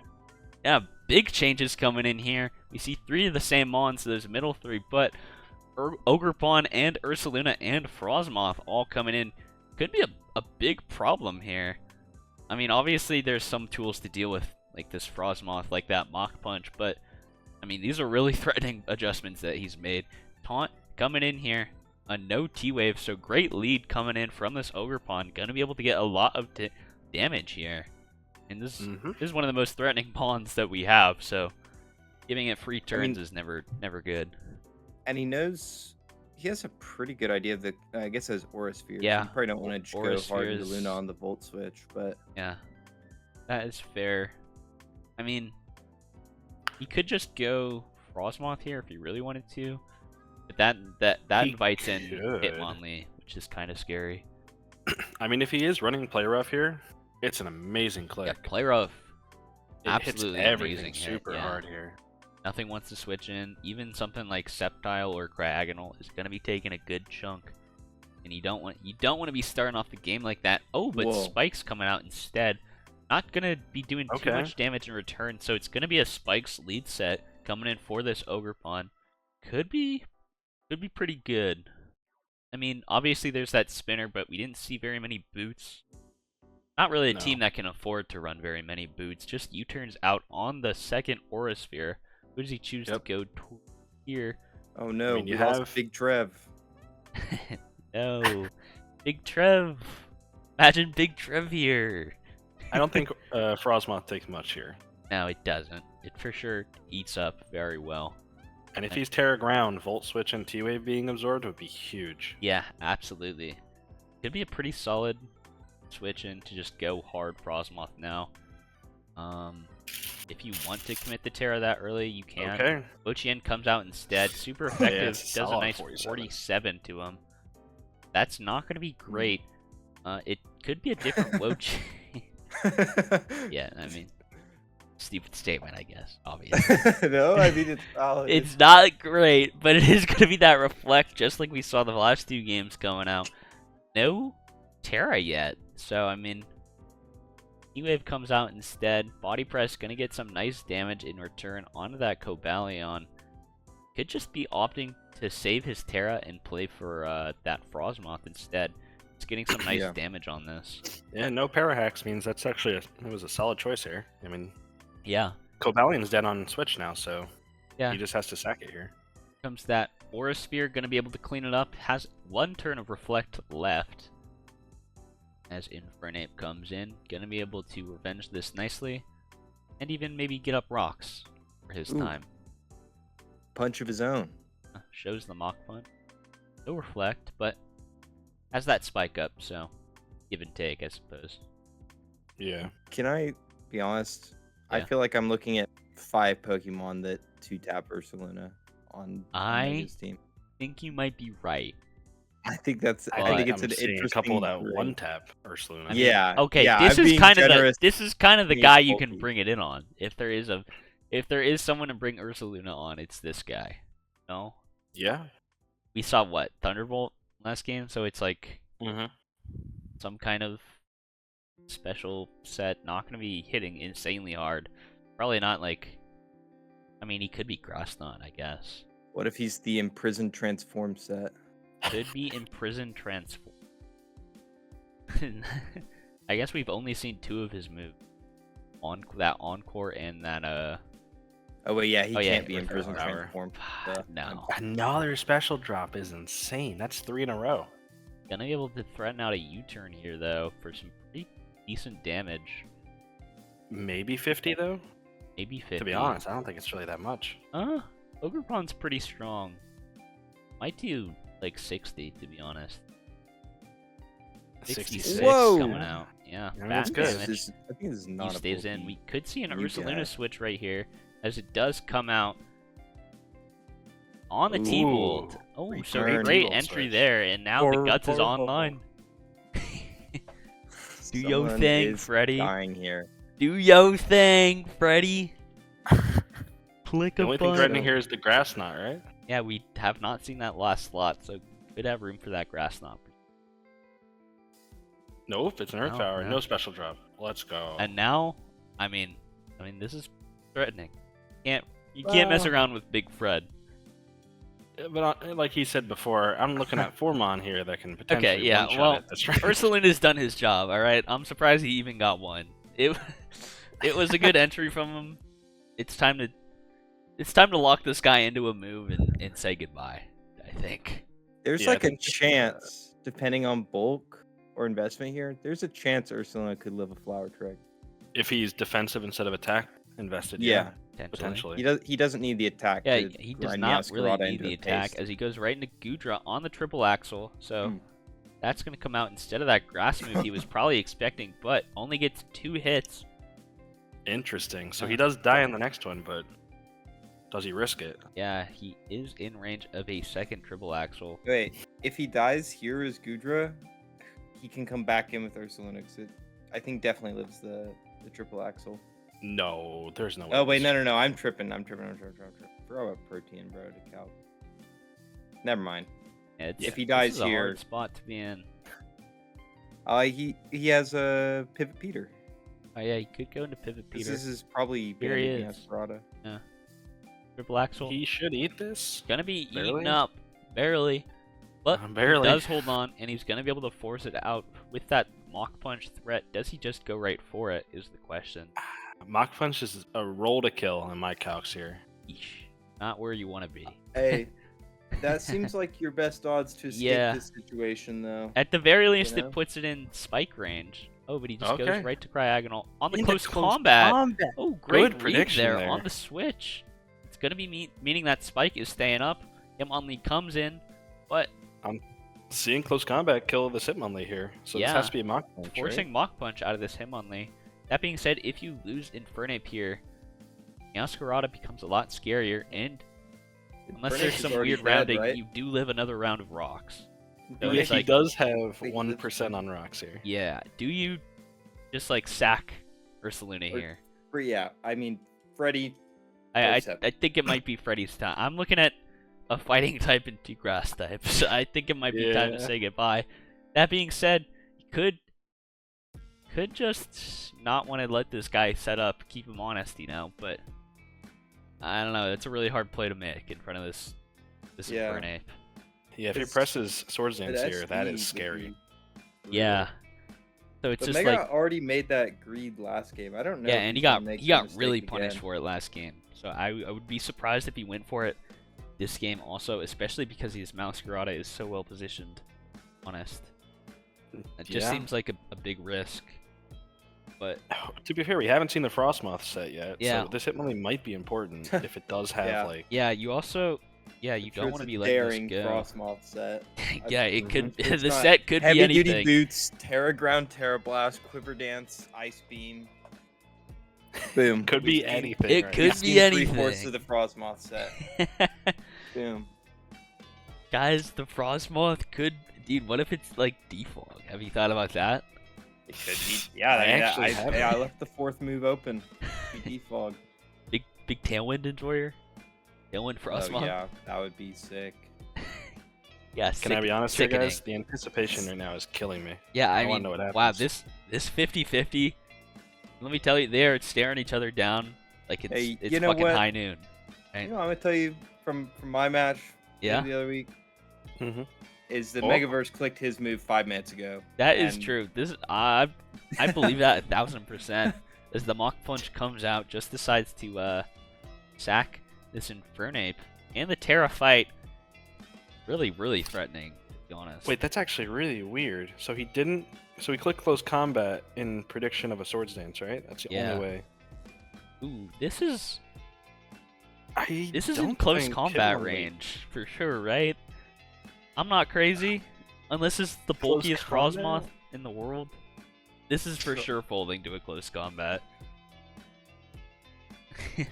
[SPEAKER 1] yeah, big changes coming in here. We see 3 of the same mons, those middle 3, but Ogrepon and Ursaluna and Frostmoth all coming in. Could be a big problem here. I mean, obviously there's some tools to deal with, like this Frostmoth, like that Mach Punch, but I mean, these are really threatening adjustments that he's made. Taunt coming in here. A no T-Wave, so great lead coming in from this Ogrepon. Gonna be able to get a lot of damage here. And this is one of the most threatening pawns that we have, so giving it free turns is never good.
[SPEAKER 3] And he knows he has a pretty good idea of the. I guess as Aura Spheres.
[SPEAKER 1] Yeah,
[SPEAKER 3] You probably don't want to just
[SPEAKER 1] Aura
[SPEAKER 3] go hard into
[SPEAKER 1] Spheres.
[SPEAKER 3] Luna on the Volt Switch, but
[SPEAKER 1] Yeah, that is fair. I mean, he could just go Frostmoth here if he really wanted to, but that
[SPEAKER 2] He
[SPEAKER 1] invites in
[SPEAKER 2] could.
[SPEAKER 1] Hitmonlee, which is kind of scary.
[SPEAKER 2] I mean, if he is running Play Rough here, it's an amazing click.
[SPEAKER 1] Yeah, play rough.
[SPEAKER 2] It
[SPEAKER 1] Absolutely
[SPEAKER 2] hits everything
[SPEAKER 1] amazing hit,
[SPEAKER 2] super
[SPEAKER 1] yeah.
[SPEAKER 2] hard here.
[SPEAKER 1] Nothing wants to switch in. Even something like Sceptile or Cryogonal is going to be taking a good chunk, and you don't want to be starting off the game like that. Oh, but
[SPEAKER 3] Whoa.
[SPEAKER 1] Spike's coming out instead. Not going to be doing too
[SPEAKER 2] Okay.
[SPEAKER 1] much damage in return, so it's going to be a Spike's lead set coming in for this Ogrepon. Could be pretty good. I mean, obviously there's that spinner, but we didn't see very many boots. Not really a
[SPEAKER 2] No.
[SPEAKER 1] team that can afford to run very many boots. Just U-turns out on the second Aura Sphere. Who does he choose to go to here?
[SPEAKER 3] oh no,
[SPEAKER 2] mean,
[SPEAKER 3] we
[SPEAKER 2] you
[SPEAKER 3] lost
[SPEAKER 2] have-
[SPEAKER 3] Big Trev.
[SPEAKER 1] No. Big Trev. Imagine Big Trev here.
[SPEAKER 2] I don't think Frostmoth takes much here.
[SPEAKER 1] No, it doesn't. It for sure eats up very well.
[SPEAKER 2] And if he's Terra Ground, Volt Switch and T-Wave being absorbed would be huge.
[SPEAKER 1] Yeah, absolutely. Could be a pretty solid switch in to just go hard Frostmoth now. If you want to commit the Terra that early, you can.
[SPEAKER 2] Okay.
[SPEAKER 1] Ochien comes out instead. Super effective.
[SPEAKER 2] it's
[SPEAKER 1] Does a
[SPEAKER 2] solid
[SPEAKER 1] nice
[SPEAKER 2] 47.
[SPEAKER 1] 47 to him. That's not going to be great. It could be a different Wochi. Yeah, I mean, stupid statement, I guess, obviously.
[SPEAKER 3] No, I mean it's solid.
[SPEAKER 1] It's not great, but it is going to be that reflect, just like we saw the last 2 games going out. No Terra yet, so I mean, E-Wave comes out instead. Body Press going to get some nice damage in return onto that Cobalion. Could just be opting to save his Terra and play for that Frostmoth instead. It's getting some nice
[SPEAKER 3] Yeah.
[SPEAKER 1] damage on this.
[SPEAKER 2] Yeah, no Parahacks means that's actually it was a solid choice here. I mean,
[SPEAKER 1] Yeah,
[SPEAKER 2] Cobalion's dead on Switch now, so
[SPEAKER 1] yeah.
[SPEAKER 2] he just has to sack it here.
[SPEAKER 1] Comes that Aura Sphere, going to be able to clean it up. Has 1 turn of Reflect left. As Infernape comes in, going to be able to revenge this nicely. And even maybe get up rocks for his
[SPEAKER 3] Ooh.
[SPEAKER 1] time.
[SPEAKER 3] Punch of his own.
[SPEAKER 1] Shows the Mach Punch. No Reflect, but has that spike up, so give and take, I suppose.
[SPEAKER 2] Yeah.
[SPEAKER 3] Can I be honest? I
[SPEAKER 1] Yeah.
[SPEAKER 3] feel like I'm looking at 5 Pokemon that 2-tap Ursaluna on his team.
[SPEAKER 1] Think you might be right.
[SPEAKER 3] I think that's.
[SPEAKER 1] Well,
[SPEAKER 3] I think
[SPEAKER 2] I'm
[SPEAKER 3] it's an
[SPEAKER 2] seeing
[SPEAKER 3] interesting.
[SPEAKER 2] a couple that
[SPEAKER 3] grade.
[SPEAKER 2] one tap Ursaluna.
[SPEAKER 3] Yeah.
[SPEAKER 1] Okay,
[SPEAKER 3] yeah,
[SPEAKER 1] this
[SPEAKER 3] I'm
[SPEAKER 1] is
[SPEAKER 3] being
[SPEAKER 1] kind of
[SPEAKER 3] generous.
[SPEAKER 1] this is kind of the
[SPEAKER 3] being
[SPEAKER 1] guy you can
[SPEAKER 3] bulky.
[SPEAKER 1] bring it in on. If there is someone to bring Ursaluna on, it's this guy. No?
[SPEAKER 2] Yeah.
[SPEAKER 1] We saw what? Thunderbolt last game, so it's like
[SPEAKER 2] Mm-hmm.
[SPEAKER 1] some kind of special set, not going to be hitting insanely hard. Probably not like. I mean, he could be Grasnot, I guess.
[SPEAKER 3] What if he's the imprisoned transform set?
[SPEAKER 1] Could be imprisoned transform. I guess we've only seen 2 of his moves. That Encore and that
[SPEAKER 3] Oh wait, yeah, he can't be
[SPEAKER 2] with
[SPEAKER 3] imprisoned
[SPEAKER 2] Power.
[SPEAKER 3] transform.
[SPEAKER 1] No.
[SPEAKER 2] Another special drop is insane. That's 3 in a row.
[SPEAKER 1] Gonna be able to threaten out a U-turn here though for some pretty decent damage.
[SPEAKER 2] Maybe 50 though.
[SPEAKER 1] Maybe 50.
[SPEAKER 2] To be honest, I don't think it's really that much.
[SPEAKER 1] Ogrepon's pretty strong. Might do like 60 to be honest. 66
[SPEAKER 3] Whoa!
[SPEAKER 1] coming out. Yeah,
[SPEAKER 2] I mean,
[SPEAKER 1] bad
[SPEAKER 2] that's good.
[SPEAKER 1] damage.
[SPEAKER 3] I think this is not
[SPEAKER 1] He
[SPEAKER 3] a
[SPEAKER 1] stays
[SPEAKER 3] bulky
[SPEAKER 1] in. We could see an
[SPEAKER 3] you
[SPEAKER 1] Ursaluna
[SPEAKER 3] got.
[SPEAKER 1] switch right here, as it does come out on the
[SPEAKER 2] Ooh.
[SPEAKER 1] T-Bolt. Oh, so
[SPEAKER 3] Return
[SPEAKER 1] great
[SPEAKER 2] T-Bolt
[SPEAKER 1] entry
[SPEAKER 2] switch.
[SPEAKER 1] there, and now the Guts is online. Do yo
[SPEAKER 3] Someone
[SPEAKER 1] thing,
[SPEAKER 3] is
[SPEAKER 1] Freddy.
[SPEAKER 3] dying here.
[SPEAKER 1] Do yo thing, Freddy. Click
[SPEAKER 2] The
[SPEAKER 1] a
[SPEAKER 2] only thing
[SPEAKER 1] button.
[SPEAKER 2] threatening here is the grass knot, right?
[SPEAKER 1] Yeah, we have not seen that last slot, so could have room for that grass knot.
[SPEAKER 2] Nope, it's an Earth
[SPEAKER 1] No,
[SPEAKER 2] Power.
[SPEAKER 1] no.
[SPEAKER 2] No special drop. Let's go.
[SPEAKER 1] And now, I mean, this is threatening. You can't mess
[SPEAKER 2] Well-
[SPEAKER 1] around with Big Fred.
[SPEAKER 2] But like he said before, I'm looking at Formon here that can potentially
[SPEAKER 1] Okay, yeah,
[SPEAKER 2] one-shot
[SPEAKER 1] well,
[SPEAKER 2] it. That's right.
[SPEAKER 1] Ursaluna's done his job, alright? I'm surprised he even got one. It was a good entry from him. It's time to lock this guy into a move and say goodbye, I think.
[SPEAKER 3] There's
[SPEAKER 2] Yeah, I
[SPEAKER 3] like a
[SPEAKER 2] think-
[SPEAKER 3] chance, depending on bulk or investment here, there's a chance Ursaluna could live a flower trick.
[SPEAKER 2] If he's defensive instead of attack invested,
[SPEAKER 3] Yeah.
[SPEAKER 2] potentially.
[SPEAKER 3] He doesn't need the attack.
[SPEAKER 1] Yeah,
[SPEAKER 3] to
[SPEAKER 1] he does
[SPEAKER 3] grind
[SPEAKER 1] not
[SPEAKER 3] Masquerada
[SPEAKER 1] really need
[SPEAKER 3] into
[SPEAKER 1] the
[SPEAKER 3] a
[SPEAKER 1] attack,
[SPEAKER 3] paste.
[SPEAKER 1] as he goes right into Gudra on the triple axle, so
[SPEAKER 3] Hmm.
[SPEAKER 1] that's going to come out instead of that grass move he was probably expecting, but only gets 2 hits.
[SPEAKER 2] Interesting. So he does die in the next one, but does he risk it?
[SPEAKER 1] Yeah, he is in range of a second triple axle.
[SPEAKER 3] Wait, if he dies here as Gudra, he can come back in with Ursaluna. 'Cause I think definitely lives the triple axle.
[SPEAKER 2] No, there's no way.
[SPEAKER 3] Oh wait,
[SPEAKER 2] this-
[SPEAKER 3] no, I'm tripping. Forgot about protein, bro, to calc. Never mind.
[SPEAKER 1] Yeah,
[SPEAKER 3] If he
[SPEAKER 1] this
[SPEAKER 3] dies
[SPEAKER 1] is a
[SPEAKER 3] here-
[SPEAKER 1] hard spot to be in.
[SPEAKER 3] He has a pivot Peter.
[SPEAKER 1] Oh yeah, he could go into pivot Peter.
[SPEAKER 3] This is probably
[SPEAKER 1] Here he
[SPEAKER 3] Bandit
[SPEAKER 1] is.
[SPEAKER 3] Masquerada.
[SPEAKER 1] Triple axle.
[SPEAKER 2] He should eat this.
[SPEAKER 1] Gonna be eaten
[SPEAKER 2] Barely?
[SPEAKER 1] up, barely. But
[SPEAKER 2] Barely.
[SPEAKER 1] he does hold on, and he's gonna be able to force it out with that Mach Punch threat. Does he just go right for it? Is the question.
[SPEAKER 2] Mach Punch is a roll to kill in my calcs here.
[SPEAKER 1] Eesh. Not where you want to be.
[SPEAKER 3] Hey, that seems like your best odds to escape
[SPEAKER 1] Yeah.
[SPEAKER 3] this situation, though.
[SPEAKER 1] At the very least,
[SPEAKER 3] know?
[SPEAKER 1] it puts it in spike range. Oh, but he just
[SPEAKER 2] Okay.
[SPEAKER 1] goes right to Cryogonal on the
[SPEAKER 2] Into
[SPEAKER 1] close combat. Oh, great read
[SPEAKER 2] prediction
[SPEAKER 1] there,
[SPEAKER 2] there.
[SPEAKER 1] on the switch. It's gonna be meaning that spike is staying up. Hitmonlee comes in, but
[SPEAKER 2] Seeing close combat kill the Hitmonlee here. So
[SPEAKER 1] Yeah.
[SPEAKER 2] this has to be a Mach Punch,
[SPEAKER 1] forcing
[SPEAKER 2] right?
[SPEAKER 1] Mach Punch out of this Hitmonlee. That being said, if you lose Infernape here, Masquerada becomes a lot scarier, and unless
[SPEAKER 3] Infernape
[SPEAKER 1] there's
[SPEAKER 3] is
[SPEAKER 1] some
[SPEAKER 3] already
[SPEAKER 1] weird
[SPEAKER 3] dead,
[SPEAKER 1] rounding,
[SPEAKER 3] right?
[SPEAKER 1] you do live another round of rocks.
[SPEAKER 2] Yeah,
[SPEAKER 1] it's
[SPEAKER 2] he
[SPEAKER 1] like-
[SPEAKER 2] does have
[SPEAKER 3] Wait,
[SPEAKER 2] 1% on rocks here.
[SPEAKER 1] Yeah, do you just like sack Ursaluna
[SPEAKER 3] Or-
[SPEAKER 1] here?
[SPEAKER 3] Yeah, I mean, Freddy.
[SPEAKER 1] I
[SPEAKER 3] Close up.
[SPEAKER 1] think it might be Freddy's time. I'm looking at a fighting type and 2 grass types. I think it might be time to
[SPEAKER 2] Yeah.
[SPEAKER 1] say goodbye. That being said, you could just not want to let this guy set up, keep him honest, but I don't know. It's a really hard play to make in front of this
[SPEAKER 3] Yeah.
[SPEAKER 1] Infernape.
[SPEAKER 2] Yeah, if he
[SPEAKER 3] It's-
[SPEAKER 2] presses Swords
[SPEAKER 3] But
[SPEAKER 2] Dance here, that
[SPEAKER 3] SD
[SPEAKER 2] is
[SPEAKER 3] would
[SPEAKER 2] scary.
[SPEAKER 3] be
[SPEAKER 1] Yeah.
[SPEAKER 3] brutal.
[SPEAKER 1] So it's
[SPEAKER 3] But
[SPEAKER 1] just
[SPEAKER 3] Mega
[SPEAKER 1] like
[SPEAKER 3] already made that greed last game. I don't know.
[SPEAKER 1] yeah,
[SPEAKER 3] if
[SPEAKER 1] and he
[SPEAKER 3] he's gonna
[SPEAKER 1] got
[SPEAKER 3] make
[SPEAKER 1] he
[SPEAKER 3] the
[SPEAKER 1] got
[SPEAKER 3] mistake
[SPEAKER 1] really punished
[SPEAKER 3] again.
[SPEAKER 1] for it last game. So I would be surprised if he went for it this game also, especially because his Masquerada is so well positioned. Honest, it just
[SPEAKER 2] Yeah.
[SPEAKER 1] seems like a big risk. But
[SPEAKER 2] To be fair, we haven't seen the Frostmoth set yet.
[SPEAKER 1] Yeah.
[SPEAKER 2] So this Hitmonlee might be important if it does have
[SPEAKER 3] Yeah.
[SPEAKER 2] like.
[SPEAKER 1] yeah, you also
[SPEAKER 3] I'm
[SPEAKER 1] you
[SPEAKER 3] sure
[SPEAKER 1] don't
[SPEAKER 3] it's
[SPEAKER 1] want to
[SPEAKER 3] a
[SPEAKER 1] be letting
[SPEAKER 3] daring
[SPEAKER 1] this go.
[SPEAKER 3] Frostmoth set.
[SPEAKER 1] Yeah, it could.
[SPEAKER 3] It's
[SPEAKER 1] The
[SPEAKER 3] not
[SPEAKER 1] set could be
[SPEAKER 3] Heavy duty
[SPEAKER 1] anything.
[SPEAKER 3] boots, Terra Ground, Terra Blast, Quiver Dance, Ice Beam. Boom.
[SPEAKER 2] Could be
[SPEAKER 3] We've seen-
[SPEAKER 2] anything.
[SPEAKER 1] It
[SPEAKER 2] right?
[SPEAKER 1] could
[SPEAKER 3] we've
[SPEAKER 1] be
[SPEAKER 3] seen
[SPEAKER 1] anything.
[SPEAKER 3] 3/4 of the Frostmoth set. Boom.
[SPEAKER 1] Guys, the Frostmoth could. Dude, what if it's like defog? Have you thought about that?
[SPEAKER 3] It could be. Yeah,
[SPEAKER 2] I actually haven't.
[SPEAKER 3] I left the 4th move open. Be defog.
[SPEAKER 1] Big Tailwind Enjoyer? Tailwind Frostmoth?
[SPEAKER 3] Oh, yeah, that would be sick.
[SPEAKER 1] Yeah,
[SPEAKER 2] Can I be honest here,
[SPEAKER 1] sickening.
[SPEAKER 2] guys? The anticipation right now is killing me.
[SPEAKER 1] Yeah, I
[SPEAKER 2] wanna
[SPEAKER 1] mean,
[SPEAKER 2] know what
[SPEAKER 1] wow,
[SPEAKER 2] happens.
[SPEAKER 1] this 50-50. Let me tell you, they are staring each other down like it's
[SPEAKER 3] Hey,
[SPEAKER 1] it's
[SPEAKER 3] you know
[SPEAKER 1] fucking
[SPEAKER 3] what?
[SPEAKER 1] high noon. Right?
[SPEAKER 3] You know, I'm gonna tell you from my match
[SPEAKER 1] Yeah,
[SPEAKER 3] the other week
[SPEAKER 2] Mm-hmm.
[SPEAKER 3] is the
[SPEAKER 2] Oh.
[SPEAKER 3] Megaverse clicked his move 5 minutes ago.
[SPEAKER 1] that is
[SPEAKER 3] and
[SPEAKER 1] true. This I believe that 1000%. As the Mach Punch comes out, just decides to sack this Infernape, and the Terra fight. Really threatening, to be honest.
[SPEAKER 2] Wait, that's actually really weird. So he didn't. So he clicked close combat in prediction of a Swords Dance, right? That's the
[SPEAKER 1] Yeah.
[SPEAKER 2] only way.
[SPEAKER 1] Ooh, this is in
[SPEAKER 2] don't
[SPEAKER 1] close
[SPEAKER 2] think
[SPEAKER 1] combat
[SPEAKER 2] Hitmonlee-
[SPEAKER 1] range for sure, right? I'm not crazy. Unless it's the
[SPEAKER 2] Close
[SPEAKER 1] bulkiest
[SPEAKER 2] combat?
[SPEAKER 1] Frostmoth in the world. This is for sure folding to a close combat.
[SPEAKER 3] Was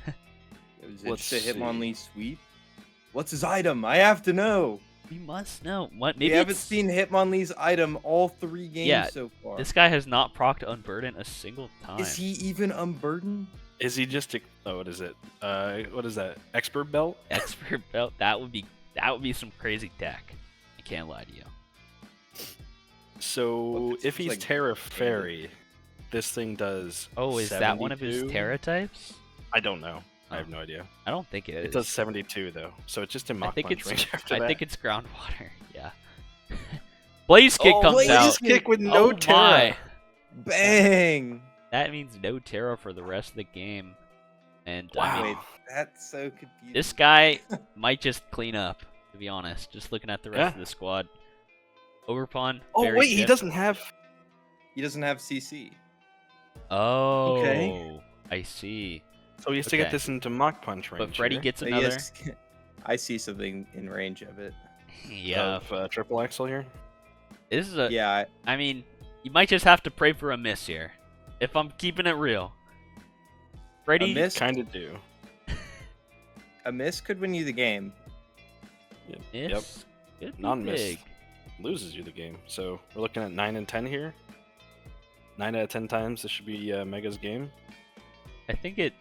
[SPEAKER 3] it
[SPEAKER 2] Let's
[SPEAKER 3] just a
[SPEAKER 2] see.
[SPEAKER 3] Hitmonlee sweep? What's his item? I have to know.
[SPEAKER 1] We must know. What? Maybe
[SPEAKER 3] We haven't
[SPEAKER 1] it's-
[SPEAKER 3] seen Hitmonlee's item all 3 games
[SPEAKER 1] Yeah,
[SPEAKER 3] so far.
[SPEAKER 1] This guy has not procced Unburden a single time.
[SPEAKER 3] Is he even unburdened?
[SPEAKER 2] Is he just? Oh, what is it? What is that? Expert belt?
[SPEAKER 1] Expert belt? That would be some crazy tech. I can't lie to you.
[SPEAKER 2] So
[SPEAKER 3] Look, it's
[SPEAKER 2] if he's
[SPEAKER 3] like
[SPEAKER 2] Terra Fairy, this thing does.
[SPEAKER 1] Oh, is that one of his
[SPEAKER 2] 72?
[SPEAKER 1] Terra types?
[SPEAKER 2] I don't know. I
[SPEAKER 1] Oh.
[SPEAKER 2] have no idea.
[SPEAKER 1] I don't think it is.
[SPEAKER 2] It does 72 though, so it's just in
[SPEAKER 1] I
[SPEAKER 2] Mach
[SPEAKER 1] think
[SPEAKER 2] Punch
[SPEAKER 1] it's.
[SPEAKER 2] range after
[SPEAKER 1] I
[SPEAKER 2] that.
[SPEAKER 1] think it's groundwater. Yeah. Blaze Kick
[SPEAKER 3] Oh,
[SPEAKER 1] comes
[SPEAKER 3] Blaze
[SPEAKER 1] out.
[SPEAKER 2] Kick with no
[SPEAKER 1] Oh
[SPEAKER 2] Terra.
[SPEAKER 1] my.
[SPEAKER 3] Bang!
[SPEAKER 1] That means no Terra for the rest of the game. And I
[SPEAKER 2] Wow.
[SPEAKER 1] mean,
[SPEAKER 3] Wait, that's so confusing.
[SPEAKER 1] this guy might just clean up. To be honest, just looking at the rest
[SPEAKER 2] Yeah.
[SPEAKER 1] of the squad. Overpawn.
[SPEAKER 2] Oh
[SPEAKER 1] very
[SPEAKER 2] wait, he
[SPEAKER 1] stiff.
[SPEAKER 2] doesn't have.
[SPEAKER 3] He doesn't have CC.
[SPEAKER 1] Oh. I see.
[SPEAKER 2] So he has to
[SPEAKER 1] Okay.
[SPEAKER 2] get this into Mach Punch range.
[SPEAKER 1] But Freddy
[SPEAKER 2] here
[SPEAKER 1] gets
[SPEAKER 3] So
[SPEAKER 1] another.
[SPEAKER 3] yes, I see something in range of it.
[SPEAKER 1] Yeah.
[SPEAKER 2] of Triple Axel here.
[SPEAKER 1] This is a.
[SPEAKER 3] Yeah,
[SPEAKER 1] I mean, you might just have to pray for a miss here. If I'm keeping it real. Freddy.
[SPEAKER 3] a miss.
[SPEAKER 2] Kind of do.
[SPEAKER 3] A miss could win you the game.
[SPEAKER 2] Yep.
[SPEAKER 1] Miss. Could be
[SPEAKER 2] Non-miss.
[SPEAKER 1] big.
[SPEAKER 2] Loses you the game. So we're looking at 9 and 10 here. 9 out of 10 times this should be Mega's game.
[SPEAKER 1] I think it.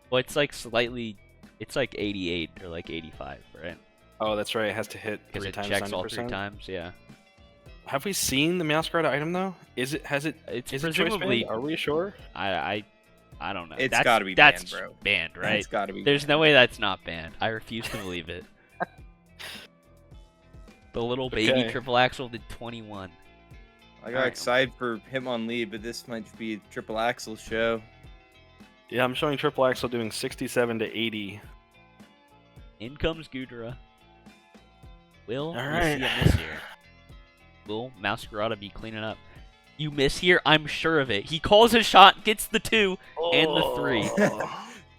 [SPEAKER 1] Well, it's like slightly. It's like 88 or like 85, right?
[SPEAKER 2] Oh, that's right. It has to hit
[SPEAKER 1] Because
[SPEAKER 2] 3
[SPEAKER 1] it
[SPEAKER 2] times.
[SPEAKER 1] checks
[SPEAKER 2] 90%.
[SPEAKER 1] all 3 times. Yeah.
[SPEAKER 2] Have we seen the Mouse Guard item though? Is it? Has it?
[SPEAKER 1] It's
[SPEAKER 2] Is it choice
[SPEAKER 1] presumably.
[SPEAKER 2] banned? Are we sure?
[SPEAKER 1] I don't know.
[SPEAKER 3] It's
[SPEAKER 1] That's-
[SPEAKER 3] gotta be
[SPEAKER 1] that's
[SPEAKER 3] banned, bro.
[SPEAKER 1] Banned, right?
[SPEAKER 3] It's got to be.
[SPEAKER 1] There's no way that's not banned. I refuse to believe it. The little baby
[SPEAKER 2] Okay.
[SPEAKER 1] triple axel did 21.
[SPEAKER 3] I got
[SPEAKER 1] Alright.
[SPEAKER 3] excited for Hitmonlee, but this might be a triple axle show.
[SPEAKER 2] Yeah, I'm showing Triple Axel doing 67 to 80.
[SPEAKER 1] In comes Gudra. Will we
[SPEAKER 2] Alright.
[SPEAKER 1] see a miss here? Will Masquerada be cleaning up? You miss here? I'm sure of it. He calls his shot, gets the 2, and the 3.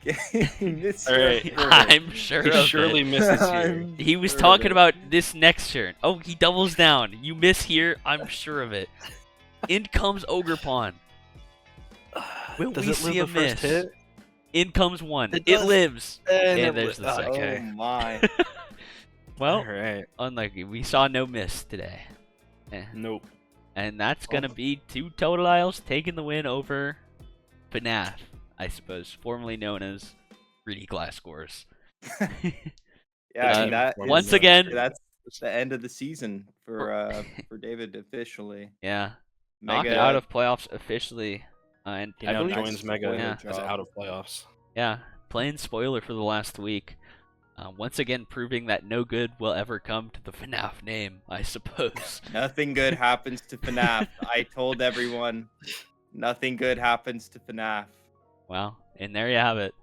[SPEAKER 3] It's
[SPEAKER 2] Alright.
[SPEAKER 1] I'm sure
[SPEAKER 2] He
[SPEAKER 1] of
[SPEAKER 2] surely
[SPEAKER 1] it.
[SPEAKER 2] misses here.
[SPEAKER 3] I'm
[SPEAKER 1] He was
[SPEAKER 3] sure of
[SPEAKER 1] talking
[SPEAKER 3] it.
[SPEAKER 1] about this next turn. Oh, he doubles down. You miss here? I'm sure of it. In comes Ogre Pawn. Will
[SPEAKER 2] Does
[SPEAKER 1] we
[SPEAKER 2] it
[SPEAKER 1] see a
[SPEAKER 2] live the first
[SPEAKER 1] miss?
[SPEAKER 2] hit?
[SPEAKER 1] In comes 1.
[SPEAKER 2] It
[SPEAKER 1] It
[SPEAKER 2] does.
[SPEAKER 1] lives.
[SPEAKER 2] And
[SPEAKER 1] And there's the second.
[SPEAKER 2] Okay.
[SPEAKER 3] Oh my!
[SPEAKER 1] Well,
[SPEAKER 2] Alright.
[SPEAKER 1] unlucky. We saw no miss today.
[SPEAKER 2] Nope.
[SPEAKER 1] And that's going to be Two Totodiles taking the win over FNAF, I suppose, formerly known as 3D Glass Scores.
[SPEAKER 3] Yeah,
[SPEAKER 1] Uh,
[SPEAKER 3] that
[SPEAKER 1] once
[SPEAKER 3] is-
[SPEAKER 1] again-
[SPEAKER 3] that's the end of the season for David officially.
[SPEAKER 1] Yeah. Knocked
[SPEAKER 3] Mega
[SPEAKER 1] out of playoffs officially. And
[SPEAKER 2] He
[SPEAKER 1] I
[SPEAKER 2] now
[SPEAKER 1] believe
[SPEAKER 2] joins Mega
[SPEAKER 1] Yeah.
[SPEAKER 2] as out of playoffs.
[SPEAKER 1] Yeah, playing spoiler for the last week. Once again, proving that no good will ever come to the FNAF name, I suppose.
[SPEAKER 3] Nothing good happens to FNAF. I told everyone, nothing good happens to FNAF.
[SPEAKER 1] Well, and there you have it.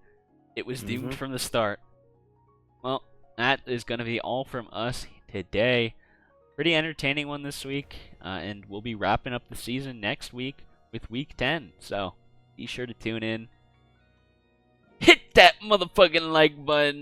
[SPEAKER 1] It was doomed
[SPEAKER 2] Mhm.
[SPEAKER 1] from the start. Well, that is going to be all from us today. Pretty entertaining one this week, and we'll be wrapping up the season next week with Week 10. So be sure to tune in. Hit that motherfucking like button.